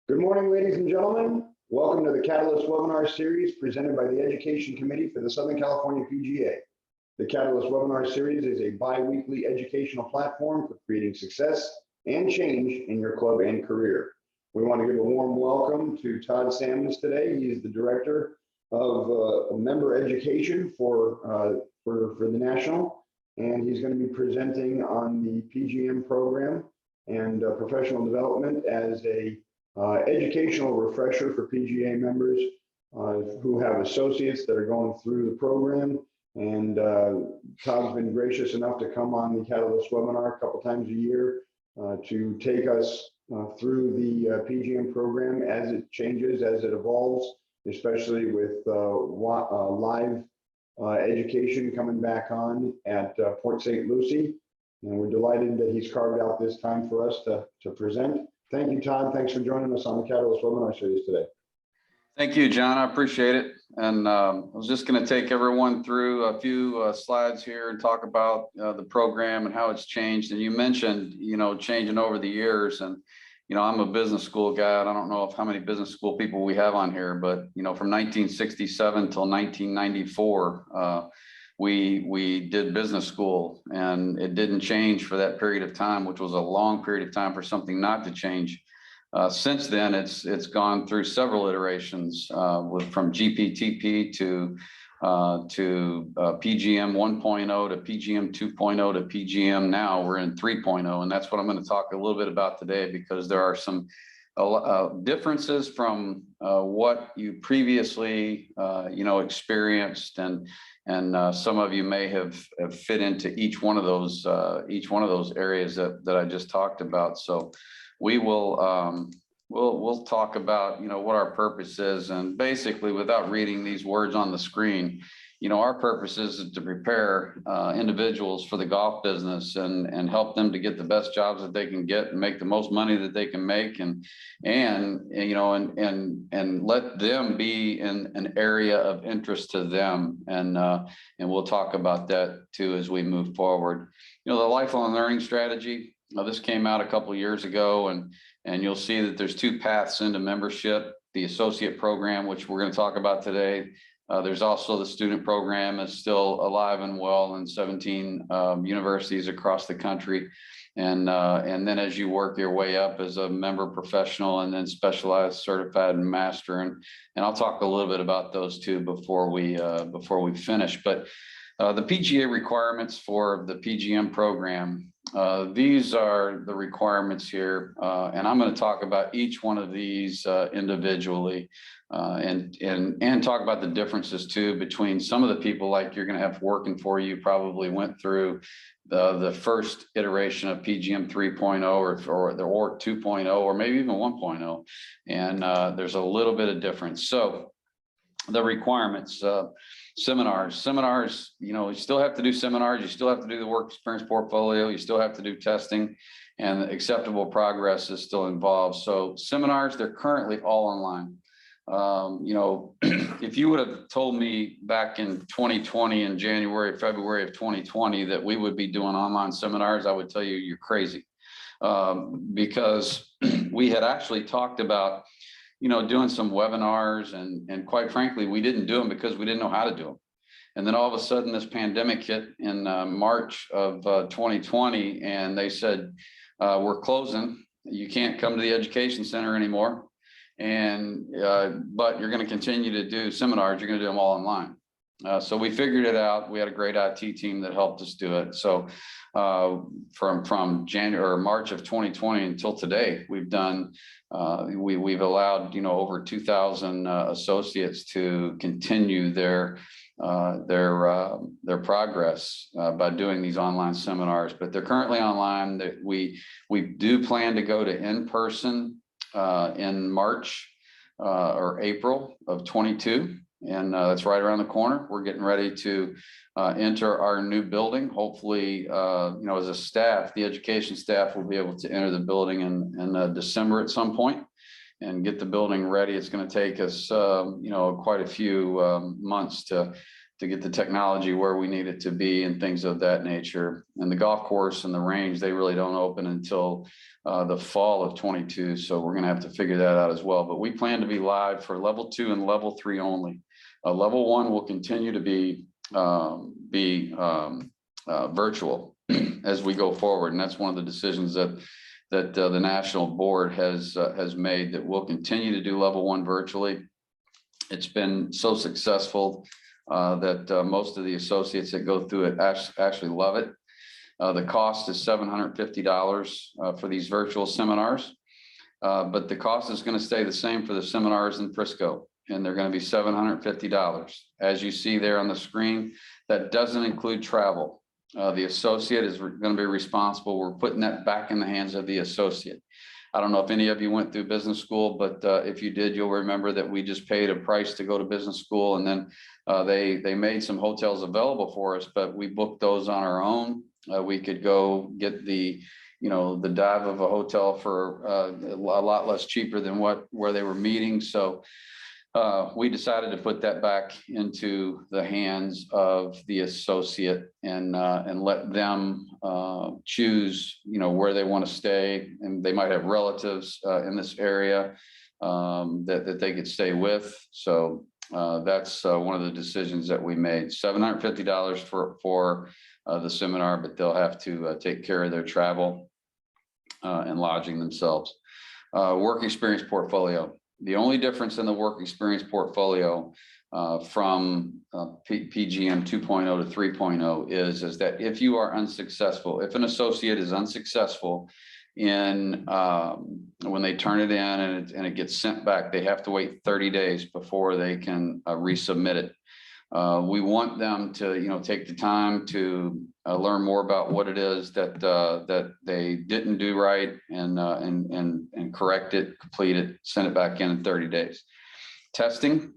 Good morning, ladies and gentlemen. Welcome to the Catalyst webinar series presented by the Education Committee for the Southern California PGA. The Catalyst webinar series is a bi-weekly educational platform for creating success and change in your club and career. We want to give a warm welcome to Todd Sammons today. He is the Director of Member Education for the National, and he's going to be presenting on the PGM program and professional development as a educational refresher for PGA members who have associates that are going through the program. And Todd's been gracious enough to come on the Catalyst webinar a couple times a year to take us through the PGM program as it changes, as it evolves, especially with live education coming back on at Port St. Lucie. And we're delighted that he's carved out this time for us to present. Thank you, Todd. Thanks for joining us on the Catalyst webinar series today. Thank you, John. I appreciate it. And I was just going to take everyone through a few slides here and talk about the program and how it's changed. And you mentioned, changing over the years. And, I'm a business school guy. And I don't know how many business school people we have on here, but, from 1967 till 1994, we did business school, and it didn't change for that period of time, which was a long period of time for something not to change. Since then, it's gone through several iterations from GPTP to PGM 1.0 to PGM 2.0 to PGM. Now we're in 3.0, and that's what I'm going to talk a little bit about today, because there are some differences from what you previously experienced, and some of you may have fit into each one of those areas that I just talked about. So we will we'll talk about what our purpose is, and basically, without reading these words on the screen, our purpose is to prepare individuals for the golf business and help them to get the best jobs that they can get and make the most money that they can make, and let them be in an area of interest to them. And we'll talk about that too as we move forward. The lifelong learning strategy. This came out a couple of years ago, and you'll see that there's two paths into membership: the associate program, which we're going to talk about today. There's also the student program is still alive and well in 17 universities across the country. And then as you work your way up as a member professional and then specialized, certified, and master. And I'll talk a little bit about those two before we finish. But the PGA requirements for the PGM program, these are the requirements here. And I'm going to talk about each one of these individually. And talk about the differences too between some of the people like you're going to have working for you probably went through the first iteration of PGM 3.0 or 2.0 or maybe even 1.0, and there's a little bit of difference. So the requirements, seminars, you still have to do seminars, you still have to do the work experience portfolio, you still have to do testing, and acceptable progress is still involved. So seminars, they're currently all online. If you would have told me back in 2020, in January, February of 2020, that we would be doing online seminars, I would tell you you're crazy, because we had actually talked about, doing some webinars, and quite frankly, we didn't do them because we didn't know how to do them. And then all of a sudden, this pandemic hit in March of 2020, and they said, we're closing. You can't come to the education center anymore. And but you're going to continue to do seminars. You're going to do them all online. So we figured it out. We had a great IT team that helped us do it. So from January or March of 2020 until today, we've done we've allowed over 2,000 associates to continue their progress by doing these online seminars. But they're currently online. That we do plan to go to in-person in March or April of 22, and that's right around the corner. We're getting ready to enter our new building. Hopefully, as a staff, the education staff will be able to enter the building in December at some point and get the building ready. It's going to take us, quite a few months to to get the technology where we need it to be and things of that nature. And the golf course and the range, they really don't open until the fall of 22. So we're going to have to figure that out as well. But we plan to be live for level 2 and level 3 only. Level 1 will continue to be virtual as we go forward. And that's one of the decisions that the national board has made, that we'll continue to do level 1 virtually. It's been so successful that most of the associates that go through it actually love it. The cost is $750 for these virtual seminars, but the cost is going to stay the same for the seminars in Frisco, and they're going to be $750. As you see there on the screen, that doesn't include travel. The associate is going to be responsible. We're putting that back in the hands of the associate. I don't know if any of you went through business school, but if you did, you'll remember that we just paid a price to go to business school, and then they made some hotels available for us, but we booked those on our own. We could go get the dive of a hotel for a lot less cheaper than where they were meeting. So we decided to put that back into the hands of the associate and let them choose, where they want to stay. And they might have relatives in this area that they could stay with. So that's one of the decisions that we made. $750 for the seminar, but they'll have to take care of their travel and lodging themselves. Work experience portfolio. The only difference in the work experience portfolio from PGM 2.0 to 3.0 is that if you are unsuccessful, if an associate is unsuccessful in when they turn it in and it gets sent back, they have to wait 30 days before they can resubmit it. We want them to, take the time to learn more about what it is that they didn't do right, and correct it, complete it, send it back in 30 days. Testing,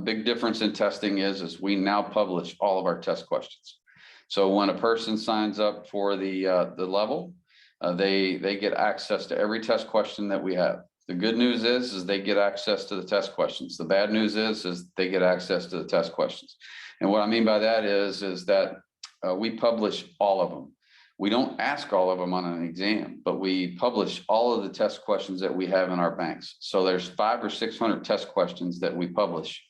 big difference in testing is we now publish all of our test questions. So when a person signs up for the level, they get access to every test question that we have. The good news is they get access to the test questions. The bad news is they get access to the test questions. And what I mean by that is that we publish all of them. We don't ask all of them on an exam, but we publish all of the test questions that we have in our banks. So there's 500 or 600 test questions that we publish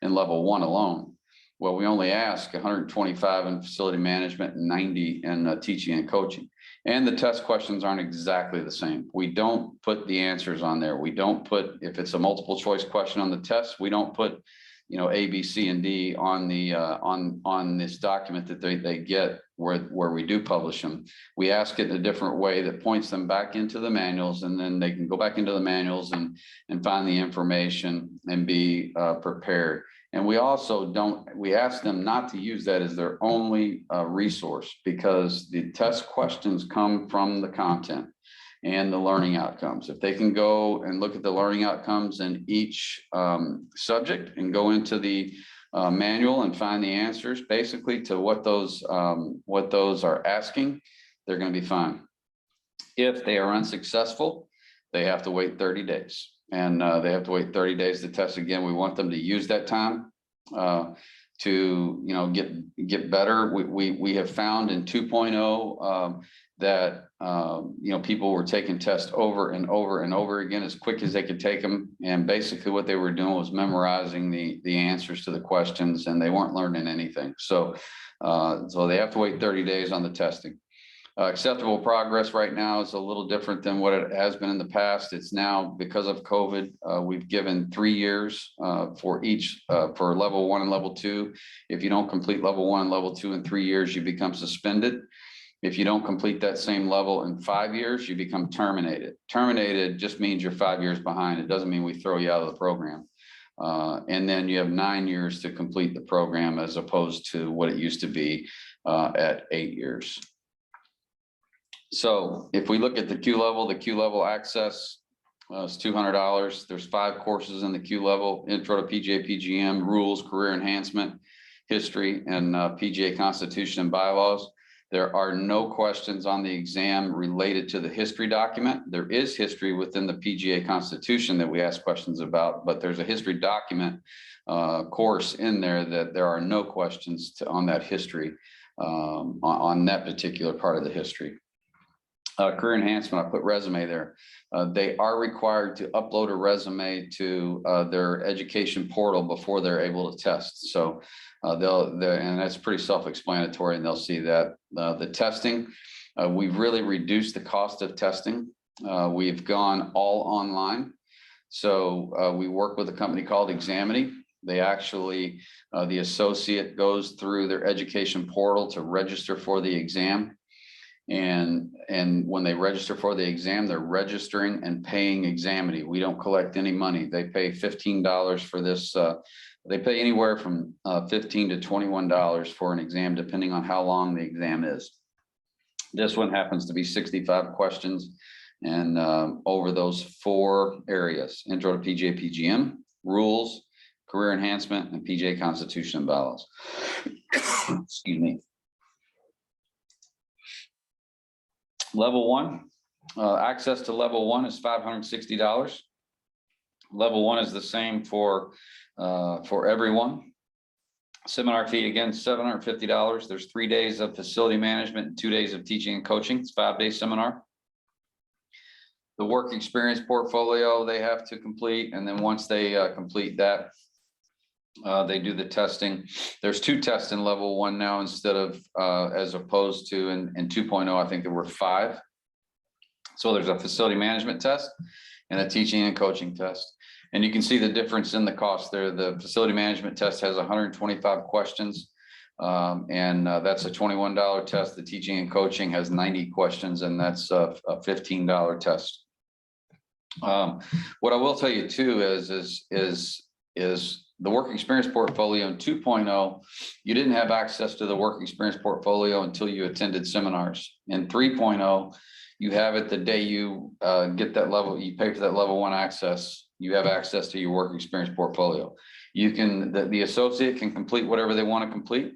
in level 1 alone. Well, we only ask 125 in facility management and 90 in teaching and coaching. And the test questions aren't exactly the same. We don't put the answers on there. We don't put, if it's a multiple choice question on the test, we don't put, A, B, C, and D on the on this document that they get where we do publish them. We ask it in a different way that points them back into the manuals, and then they can go back into the manuals and find the information and be prepared. And we also we ask them not to use that as their only resource, because the test questions come from the content and the learning outcomes. If they can go and look at the learning outcomes in each subject and go into the manual and find the answers basically to what those are asking, they're going to be fine. If they are unsuccessful, they have to wait 30 days. And they have to wait 30 days to test again. We want them to use that time to get better. We have found in 2.0 that people were taking tests over and over and over again as quick as they could take them. And basically what they were doing was memorizing the answers to the questions, and they weren't learning anything. So they have to wait 30 days on the testing. Acceptable progress right now is a little different than what it has been in the past. It's now, because of COVID, we've given 3 years for each for level 1 and level 2. If you don't complete level 1, level 2 in 3 years, you become suspended. If you don't complete that same level in 5 years, you become terminated. Terminated just means you're 5 years behind. It doesn't mean we throw you out of the program. And then you have 9 years to complete the program, as opposed to what it used to be at 8 years. So if we look at the Q level access is $200. There's 5 courses in the Q level: Intro to PGA, PGM, Rules, Career Enhancement, History, and PGA Constitution and Bylaws. There are no questions on the exam related to the history document. There is history within the PGA Constitution that we ask questions about, but there's a history document course in there that there are no questions on that history, on that particular part of the history. Career enhancement, I put resume there. They are required to upload a resume to their education portal before they're able to test. So and that's pretty self-explanatory, and they'll see that. The testing, we've really reduced the cost of testing. We've gone all online. So we work with a company called Examity. They actually, the associate goes through their education portal to register for the exam. And when they register for the exam, they're registering and paying Examity. We don't collect any money. They pay $15 for this. They pay anywhere from $15 to $21 for an exam, depending on how long the exam is. This one happens to be 65 questions, and over those 4 areas: intro to PGA, PGM, rules, career enhancement, and PGA Constitution and bylaws. Excuse me. Level 1, access to level 1 is $560. Level 1 is the same for everyone. Seminar fee, again, $750. There's 3 days of facility management and 2 days of teaching and coaching. It's a 5-day seminar. The work experience portfolio they have to complete, and then once they complete that, they do the testing. There's 2 tests in level 1 now instead of as opposed to in 2.0, I think there were 5. So there's a facility management test and a teaching and coaching test. And you can see the difference in the cost there. The facility management test has 125 questions, and that's a $21 test. The teaching and coaching has 90 questions, and that's a $15 test. What I will tell you too is the work experience portfolio in 2.0, you didn't have access to the work experience portfolio until you attended seminars. In 3.0, you have it the day you get that level, you pay for that level 1 access, you have access to your work experience portfolio. You can, the associate can complete whatever they want to complete.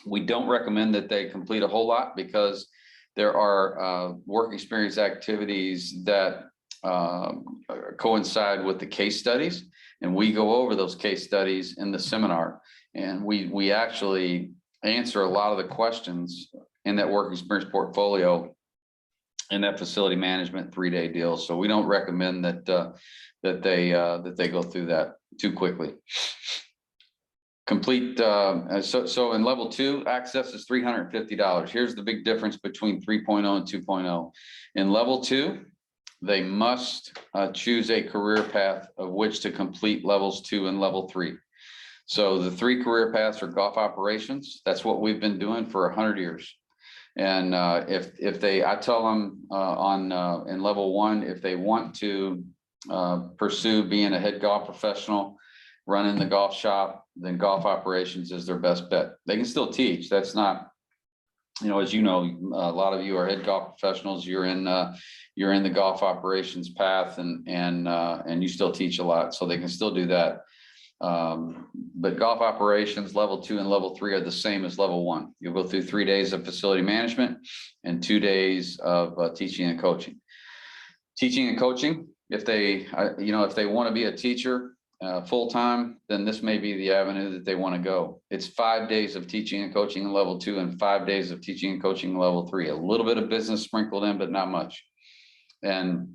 We don't recommend that they complete a whole lot, because there are work experience activities that coincide with the case studies, and we go over those case studies in the seminar, and we actually answer a lot of the questions in that work experience portfolio in that facility management 3-day deal. So we don't recommend that that they go through that too quickly. Complete. So in level 2, access is $350. Here's the big difference between 3.0 and 2.0. In level 2, they must choose a career path of which to complete levels 2 and level 3. So the 3 career paths are golf operations. That's what we've been doing for 100 years. And if they, I tell them in level 1, if they want to pursue being a head golf professional, running the golf shop, then golf operations is their best bet. They can still teach. That's not, as you know, a lot of you are head golf professionals. You're in the golf operations path, and you still teach a lot, so they can still do that. But golf operations level 2 and level 3 are the same as level 1. You'll go through 3 days of facility management and 2 days of teaching and coaching. Teaching and coaching, if they want to be a teacher full-time, then this may be the avenue that they want to go. It's 5 days of teaching and coaching in level 2 and 5 days of teaching and coaching in level 3. A little bit of business sprinkled in, but not much. And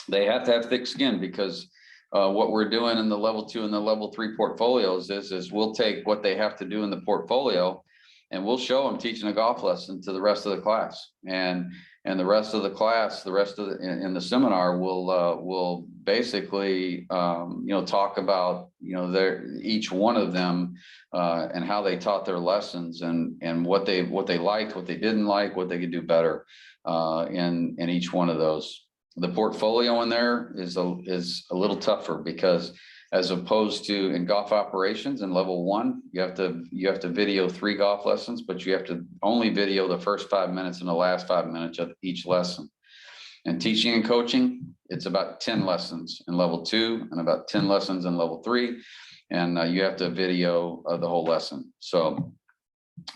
they have to have thick skin, because what we're doing in the level 2 and the level 3 portfolios is we'll take what they have to do in the portfolio, and we'll show them teaching a golf lesson to the rest of the class. And the rest of the class, in the seminar, will basically talk about each one of them and how they taught their lessons, and what they liked, what they didn't like, what they could do better in each one of those. The portfolio in there is a little tougher, because as opposed to in golf operations in level 1, you have to video 3 golf lessons, but you have to only video the first 5 minutes and the last 5 minutes of each lesson. And teaching and coaching, it's about 10 lessons in level 2 and about 10 lessons in level 3, and you have to video the whole lesson. So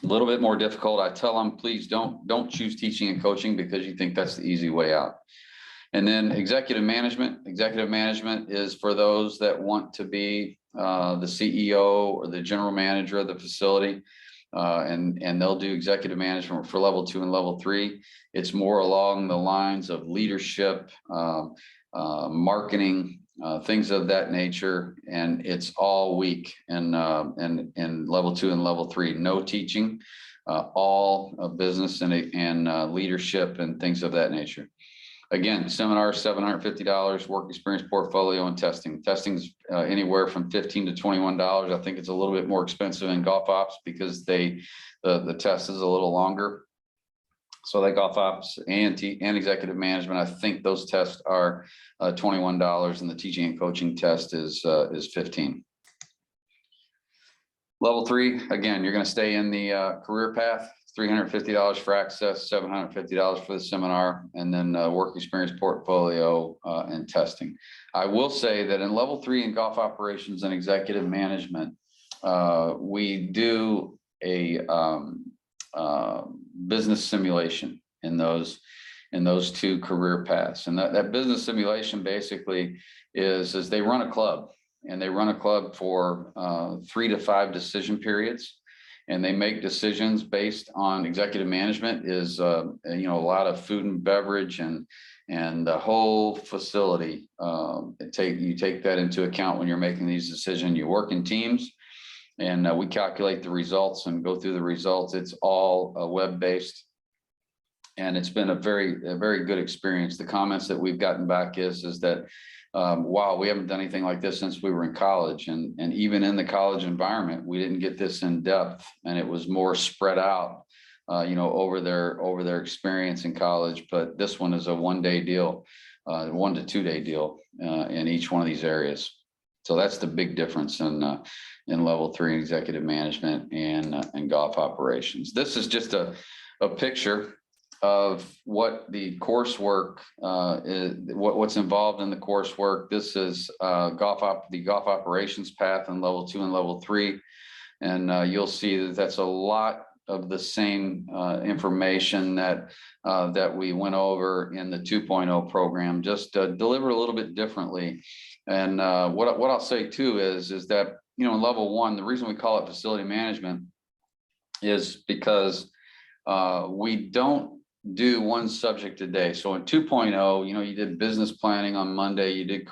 A little bit more difficult. I tell them, please don't choose teaching and coaching because you think that's the easy way out. And then executive management. Executive management is for those that want to be the CEO or the general manager of the facility. And they'll do executive management for level 2 and level 3. It's more along the lines of leadership, marketing, things of that nature. And it's all week in level 2 and level 3, no teaching, all business and leadership and things of that nature. Again, seminar, $750, work experience portfolio and testing. Testing's anywhere from $15 to $21. I think it's a little bit more expensive in golf ops because the test is a little longer. So that golf ops and executive management, I think those tests are $21 and the teaching and coaching test is $15. Level 3, again, you're going to stay in the career path. $350 for access, $750 for the seminar, and then work experience portfolio and testing. I will say that in level 3 in golf operations and executive management, we do a business simulation in those 2 career paths. And that business simulation basically is they run a club, and they run a club for 3 to 5 decision periods. And they make decisions based on executive management is, a lot of food and beverage and the whole facility. You take that into account when you're making these decisions. You work in teams, and we calculate the results and go through the results. It's all web-based, and it's been a very good experience. The comments that we've gotten back is that wow, we haven't done anything like this since we were in college, and even in the college environment, we didn't get this in depth, and it was more spread out, over their experience in college. But this one is a 1-day deal, 1 to 2 day deal in each one of these areas. So that's the big difference in level 3 executive management and golf operations. This is just a picture of what the coursework is, what's involved in the coursework. This is the golf operations path in level 2 and level 3, and you'll see that that's a lot of the same information that we went over in the 2.0 program, just delivered a little bit differently. And what I'll say too is that in level 1, the reason we call it facility management is because we don't do one subject a day. So in 2.0, you did business planning on Monday, you did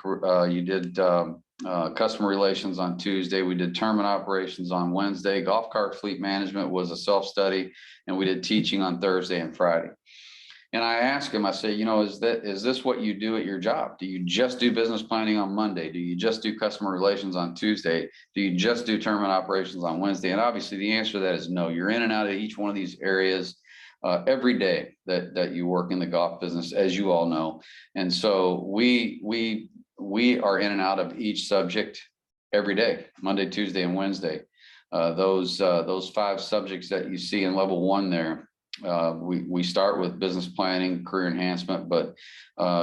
customer relations on Tuesday, we did tournament operations on Wednesday, golf cart fleet management was a self-study, and we did teaching on Thursday and Friday. And I asked him, I say, is this what you do at your job? Do you just do business planning on Monday? Do you just do customer relations on Tuesday? Do you just do tournament operations on Wednesday? And obviously the answer to that is no. You're in and out of each one of these areas every day that you work in the golf business, as you all know. And so we are in and out of each subject every day, Monday, Tuesday, and Wednesday. Those 5 subjects that you see in level 1 there, we start with business planning, career enhancement, but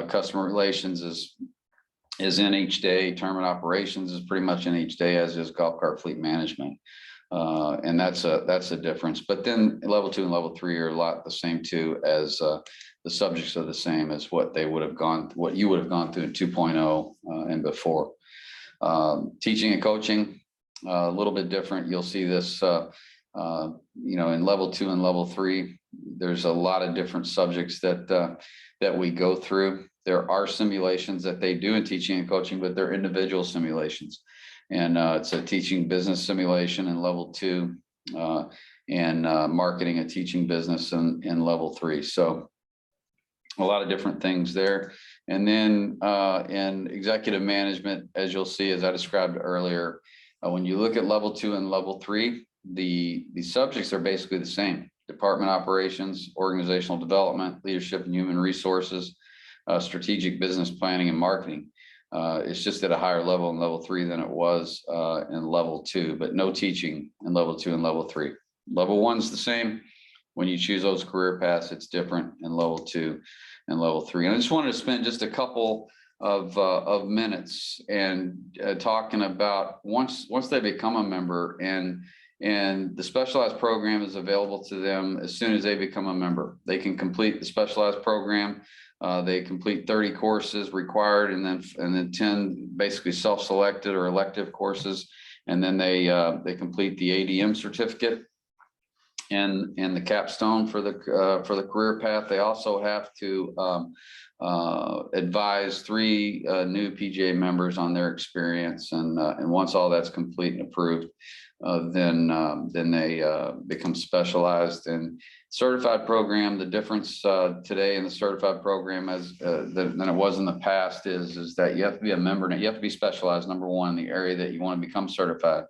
customer relations is in each day. Tournament operations is pretty much in each day, as is golf cart fleet management. And that's a difference. But then level 2 and level 3 are a lot the same too, as the subjects are the same as what you would have gone through in 2.0 and before. Teaching and coaching, a little bit different. You'll see this, in level 2 and level 3. There's a lot of different subjects that we go through. There are simulations that they do in teaching and coaching, but they're individual simulations. And it's a teaching business simulation in level 2, and marketing a teaching business in level 3. So a lot of different things there. And then in executive management, as you'll see, as I described earlier, when you look at level 2 and level 3, the subjects are basically the same: department operations, organizational development, leadership and human resources, strategic business planning, and marketing. It's just at a higher level in level 3 than it was in level 2, but no teaching in level 2 and level 3. Level 1's the same. When you choose those career paths, it's different in level 2 and level 3. And I just wanted to spend just a couple of minutes and talking about once they become a member and And the specialized program is available to them as soon as they become a member. They can complete the specialized program. They complete 30 courses required, and then 10 basically self-selected or elective courses. And then they complete the ADM certificate and the capstone for the career path. They also have to advise 3 new PGA members on their experience, and once all that's complete and approved, then they become specialized. And certified program, the difference today in the certified program than it was in the past is that you have to be a member, and you have to be specialized, number one, in the area that you want to become certified.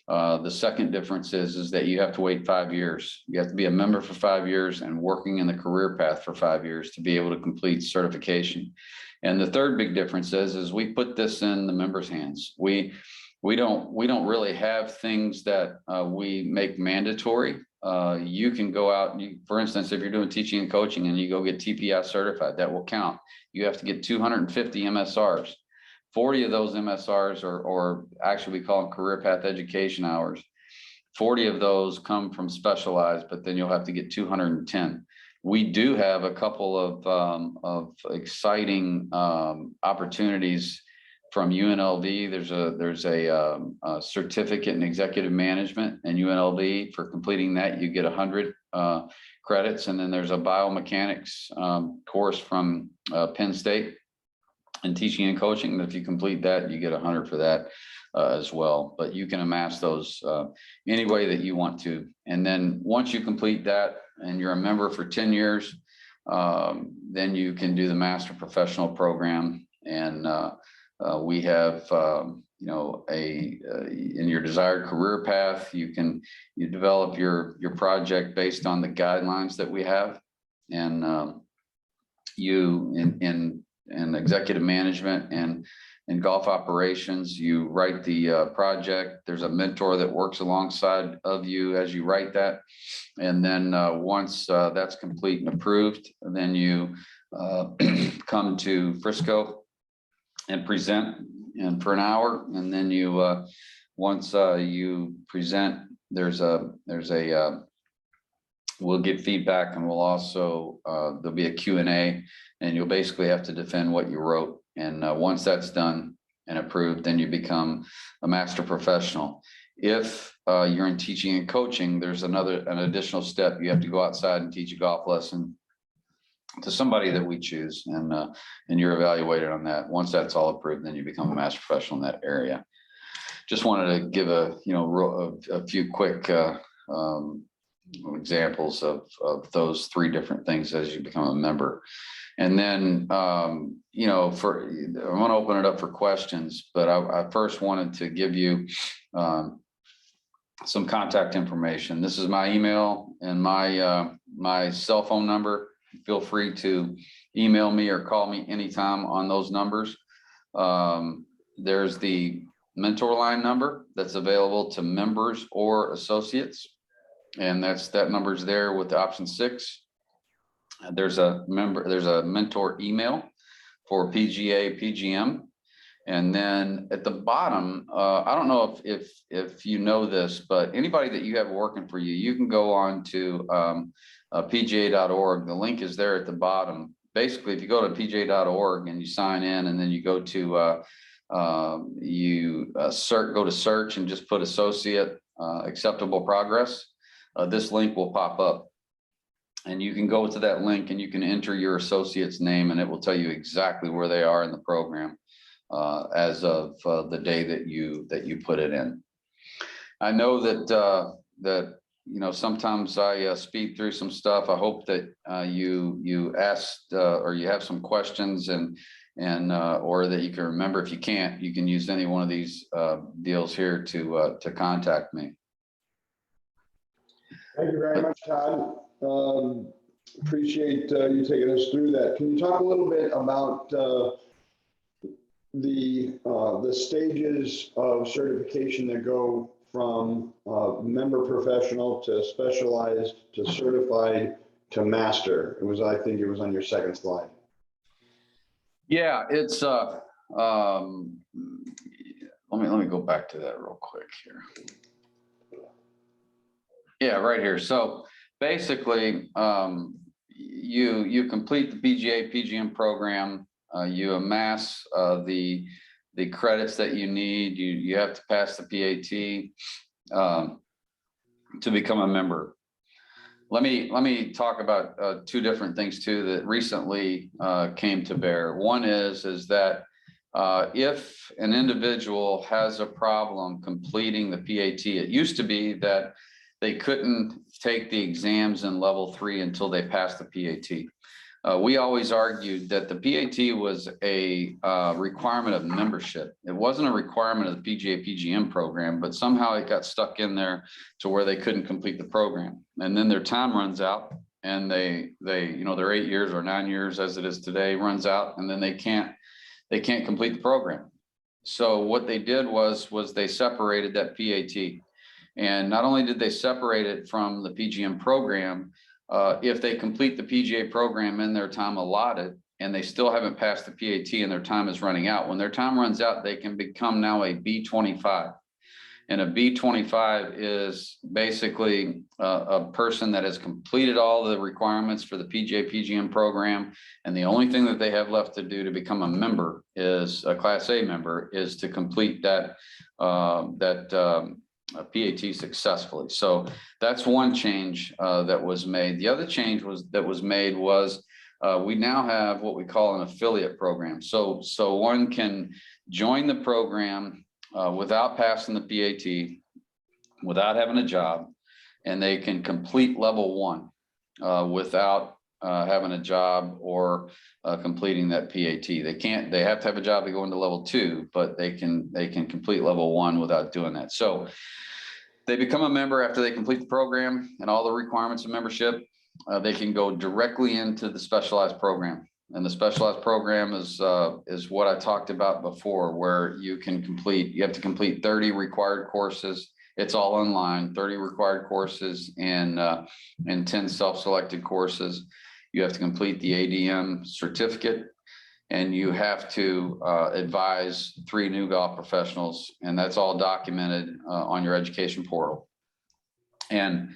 The second difference is that you have to wait 5 years. You have to be a member for 5 years and working in the career path for 5 years to be able to complete certification. And the third big difference is we put this in the members' hands. We don't really have things that we make mandatory. You can go out, for instance, if you're doing teaching and coaching and you go get TPI certified, that will count. You have to get 250 MSRs. 40 of those MSRs, or actually we call them career path education hours. 40 of those come from specialized, but then you'll have to get 210. We do have a couple of exciting opportunities from UNLV. There's a certificate in executive management, and UNLV, for completing that, you get 100 credits. And then there's a biomechanics course from Penn State and teaching and coaching. And if you complete that, you get 100 for that as well. But you can amass those any way that you want to. And then once you complete that and you're a member for 10 years, then you can do the master professional program. And we have, in your desired career path, you develop your project based on the guidelines that we have. And in executive management and golf operations, you write the project. There's a mentor that works alongside of you as you write that. And then once that's complete and approved, then you come to Frisco and present for an hour. And then you once you present, we'll get feedback, and we'll also there'll be a Q&A, and you'll basically have to defend what you wrote. And once that's done and approved, then you become a master professional. If you're in teaching and coaching, there's an additional step. You have to go outside and teach a golf lesson to somebody that we choose, and you're evaluated on that. Once that's all approved, then you become a master professional in that area. Just wanted to give a few quick examples of those 3 different things as you become a member. And then I want to open it up for questions, but I first wanted to give you some contact information. This is my email and my cell phone number. Feel free to email me or call me anytime on those numbers. There's the mentor line number that's available to members or associates. And that number's there with the option 6. There's a mentor email for PGA, PGM. And then at the bottom, I don't know if you know this, but anybody that you have working for you, you can go on to pga.org. The link is there at the bottom. Basically, if you go to pga.org and you sign in, and then you go to go to search and just put associate acceptable progress, this link will pop up. And you can go to that link and you can enter your associate's name, and it will tell you exactly where they are in the program as of the day that you put it in. I know that sometimes I speed through some stuff. I hope that you asked or you have some questions, and or that you can remember. If you can't, you can use any one of these deals here to contact me. Thank you very much, Todd. Appreciate you taking us through that. Can you talk a little bit about the stages of certification that go from member professional to specialized to certified to master? I think it was on your second slide. Yeah, it's let me go back to that real quick here. Yeah, right here. So basically, you complete the PGA, PGM program, you amass the credits that you need. You have to pass the PAT to become a member. Let me talk about two different things too that recently came to bear. One is that if an individual has a problem completing the PAT, it used to be that they couldn't take the exams in level 3 until they passed the PAT. We always argued that the PAT was a requirement of membership. It wasn't a requirement of the PGA PGM program, but somehow it got stuck in there to where they couldn't complete the program. And then their time runs out and they their 8 years or 9 years as it is today runs out, and then they can't complete the program. So what they did was they separated that PAT. And not only did they separate it from the PGM program, if they complete the PGA program in their time allotted and they still haven't passed the PAT and their time is running out, when their time runs out, they can become now a B25. And a B25 is basically a person that has completed all the requirements for the PGA PGM program. And the only thing that they have left to do to become a member, is a Class A member, is to complete that PAT successfully. So that's one change that was made. The other change that was made was we now have what we call an affiliate program. So one can join the program without passing the PAT, without having a job, and they can complete level 1 without having a job or completing that PAT. They have to have a job to go into level 2, but they can complete level 1 without doing that. So they become a member after they complete the program and all the requirements of membership. They can go directly into the specialized program. And the specialized program is what I talked about before, where you have to complete 30 required courses. It's all online, 30 required courses and 10 self-selected courses. You have to complete the ADM certificate, and you have to advise 3 new golf professionals, and that's all documented on your education portal. And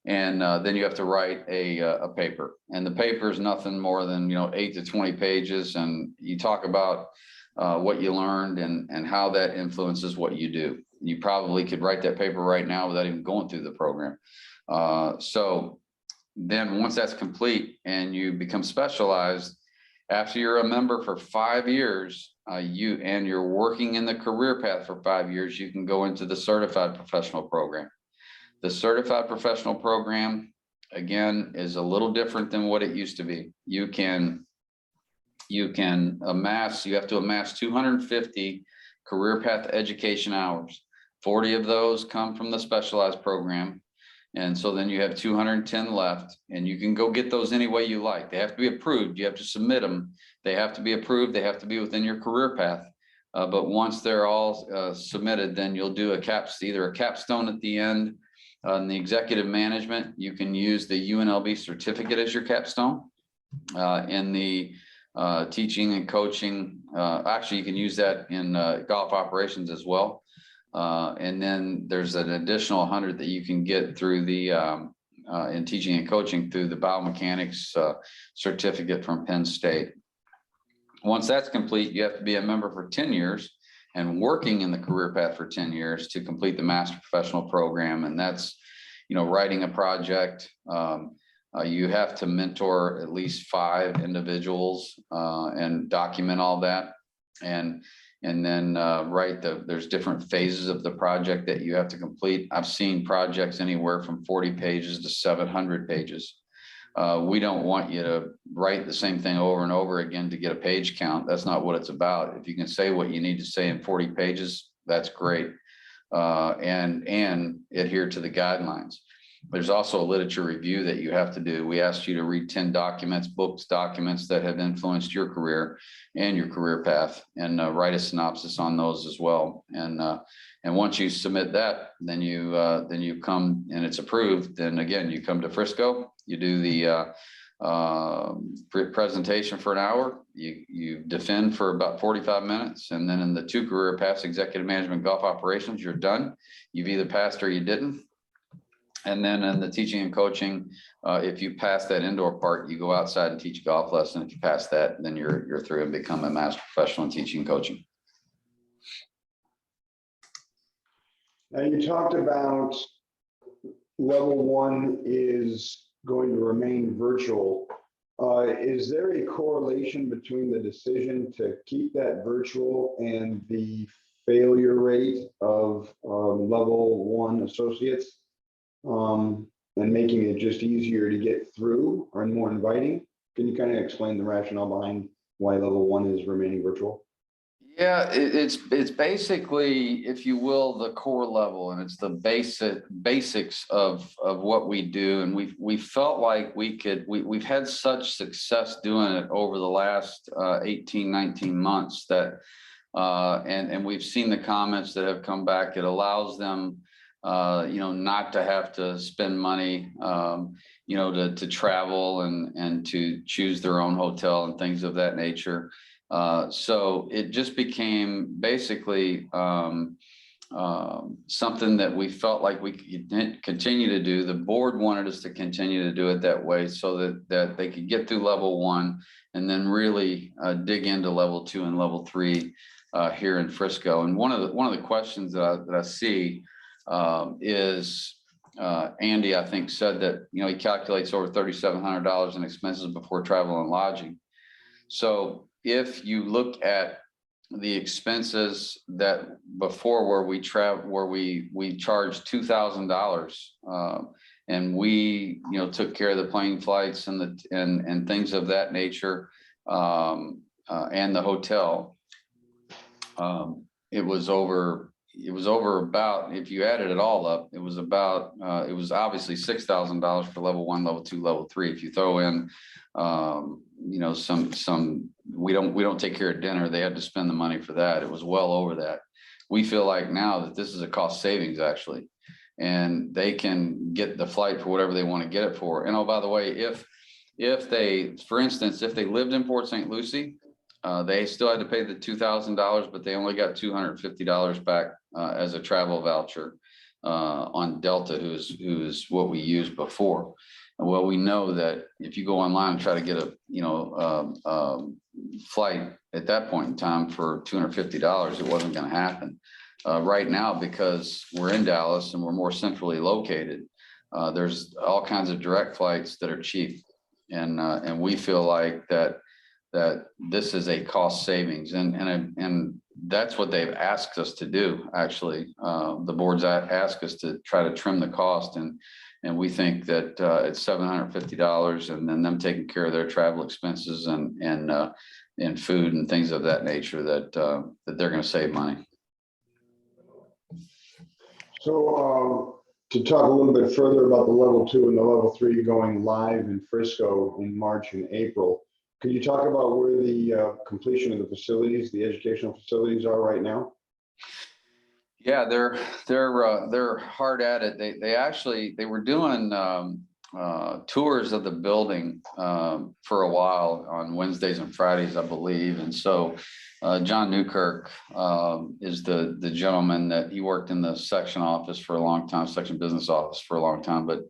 then you have to write a paper, and the paper is nothing more than 8 to 20 pages, and you talk about what you learned and how that influences what you do. You probably could write that paper right now without even going through the program. So then once that's complete and you become specialized, after you're a member for 5 years, you're working in the career path for 5 years, you can go into the certified professional program. The certified professional program, again, is a little different than what it used to be. You have to amass 250 career path education hours. 40 of those come from the specialized program. And so then you have 210 left, and you can go get those any way you like. They have to be approved. You have to submit them. They have to be approved. They have to be within your career path. But once they're all submitted, then you'll do either a capstone at the end. In the executive management, you can use the UNLV certificate as your capstone. In the teaching and coaching, actually, you can use that in golf operations as well. And then there's an additional 100 that you can get through the in teaching and coaching through the biomechanics certificate from Penn State. Once that's complete, you have to be a member for 10 years and working in the career path for 10 years to complete the master professional program. And that's, writing a project. You have to mentor at least 5 individuals and document all that. And then there's different phases of the project that you have to complete. I've seen projects anywhere from 40 pages to 700 pages. We don't want you to write the same thing over and over again to get a page count. That's not what it's about. If you can say what you need to say in 40 pages, that's great. And adhere to the guidelines. There's also a literature review that you have to do. We asked you to read 10 documents, books, documents that have influenced your career and your career path, and write a synopsis on those as well. And once you submit that, then you come and it's approved. Then again, you come to Frisco, you do the presentation for an hour, you defend for about 45 minutes, and then in the 2 career paths, executive management, golf operations, you're done. You've either passed or you didn't. And then in the teaching and coaching, if you pass that indoor part, you go outside and teach a golf lesson. If you pass that, then you're through and become a master professional in teaching and coaching. Now you talked about level 1 is going to remain virtual. Is there a correlation between the decision to keep that virtual and the failure rate of level 1 associates, and making it just easier to get through or more inviting? Can you kind of explain the rationale behind why level 1 is remaining virtual? Yeah, it's basically, if you will, the core level, and it's the basics of what we do. And we felt like we've had such success doing it over the last 18, 19 months that and we've seen the comments that have come back. It allows them not to have to spend money, to travel and to choose their own hotel and things of that nature. So it just became basically something that we felt like we could continue to do. The board wanted us to continue to do it that way so that they could get through level 1 and then really dig into level 2 and level 3 here in Frisco. And one of the questions that I see is Andy, I think, said that he calculates over $3,700 in expenses before travel and lodging. So if you look at the expenses that before, where we charged $2,000, and we took care of the plane flights and things of that nature, and the hotel, it was over about, if you added it all up, it was obviously $6,000 for level 1, level 2, level 3. If you throw in some we don't take care of dinner, they had to spend the money for that. It was well over that. We feel like now that this is a cost savings actually, and they can get the flight for whatever they want to get it for. And oh, by the way, if they, for instance, if they lived in Port St. Lucie, they still had to pay the $2,000, but they only got $250 back as a travel voucher on Delta, who's what we used before. Well, we know that if you go online and try to get a flight at that point in time for $250, it wasn't going to happen. Right now, because we're in Dallas and we're more centrally located, there's all kinds of direct flights that are cheap, and we feel like that this is a cost savings, and that's what they've asked us to do. Actually, the board's asked us to try to trim the cost, and we think that it's $750, and then them taking care of their travel expenses and food and things of that nature, that they're going to save money. So to talk a little bit further about the level 2 and the level 3 going live in Frisco in March and April, could you talk about where the completion of the facilities, the educational facilities, are right now? Yeah, they're hard at it. They were doing tours of the building for a while on Wednesdays and Fridays, I believe. And so John Newkirk is the gentleman that he worked in the section office for a long time, section business office for a long time, but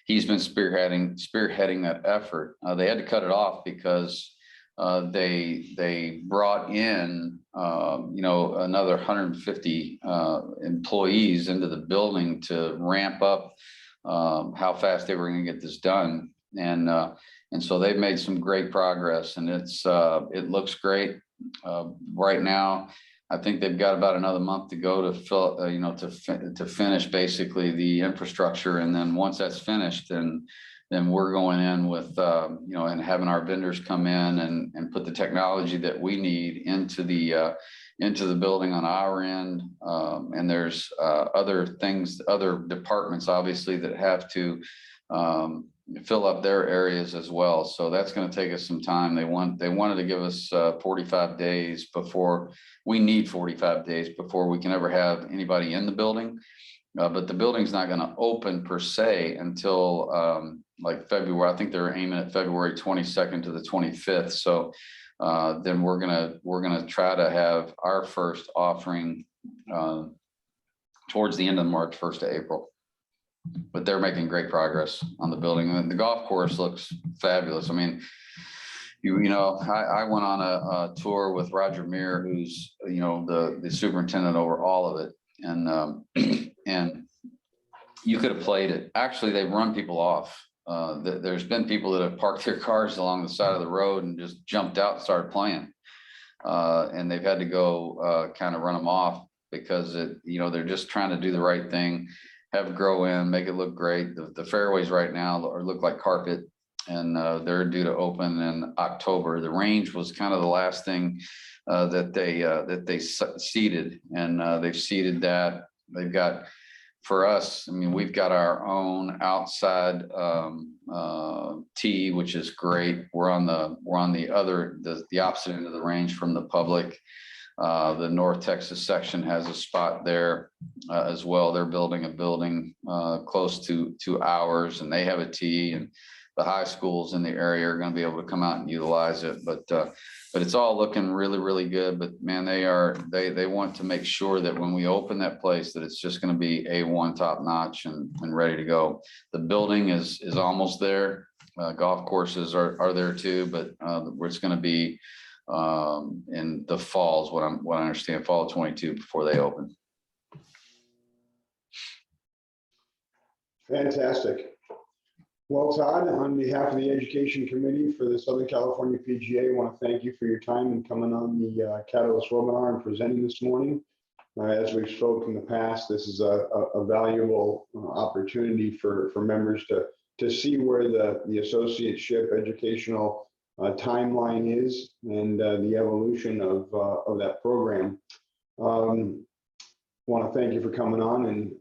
he's been spearheading that effort. They had to cut it off because they brought in another 150 employees into the building to ramp up how fast they were going to get this done, and so they've made some great progress, and it looks great right now. I think they've got about another month to go to fill, to finish basically the infrastructure, and then once that's finished, then we're going in with and having our vendors come in and put the technology that we need into the building on our end. And there's other departments obviously that have to fill up their areas as well. So that's going to take us some time. They wanted to give us 45 days before we need 45 days before we can ever have anybody in the building. But the building's not going to open per se until like February. I think they're aiming at February 22nd to the 25th. So then we're gonna try to have our first offering towards the end of March, 1st of April. but they're making great progress on the building. And the golf course looks fabulous. I mean, I went on a tour with Roger Muir, who's, the superintendent over all of it. And, and you could have played it. Actually, they've run people off. There's been people that have parked their cars along the side of the road and just jumped out and started playing. And they've had to go kind of run them off because they're just trying to do the right thing, have it grow in, make it look great. The fairways right now look like carpet, and they're due to open in October. The range was kind of the last thing that they seeded, and they've seeded that. They've got, for us, I mean, we've got our own outside tee, which is great. We're on the opposite end of the range from the public. The North Texas section has a spot there as well. They're building a building close to ours, and they have a tee, and the high schools in the area are going to be able to come out and utilize it. But it's all looking really, really good. But man, they want to make sure that when we open that place, that it's just going to be A1 top notch and ready to go. The building is almost there. Golf courses are there too, but it's going to be in the falls, what I understand, fall of 22 before they open. Fantastic. Well, Todd, on behalf of the Education Committee for the Southern California PGA, I want to thank you for your time and coming on the Catalyst webinar and presenting this morning. As we've spoken in the past, this is a valuable opportunity for members to see where the associateship educational timeline is and the evolution of that program. Want to thank you for coming on, and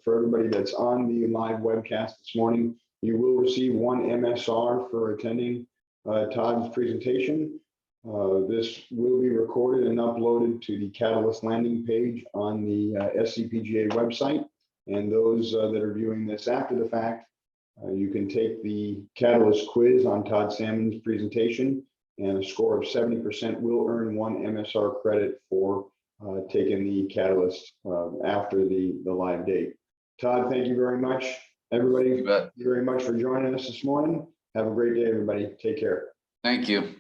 for everybody that's on the live webcast this morning, you will receive one MSR for attending Todd's presentation. This will be recorded and uploaded to the Catalyst landing page on the SCPGA website. And those that are viewing this after the fact, you can take the Catalyst quiz on Todd Sammons' presentation, and a score of 70% will earn one MSR credit for taking the Catalyst after the live date. Todd, thank you very much. Everybody, thank you very much for joining us this morning. Have a great day, everybody. Take care. Thank you.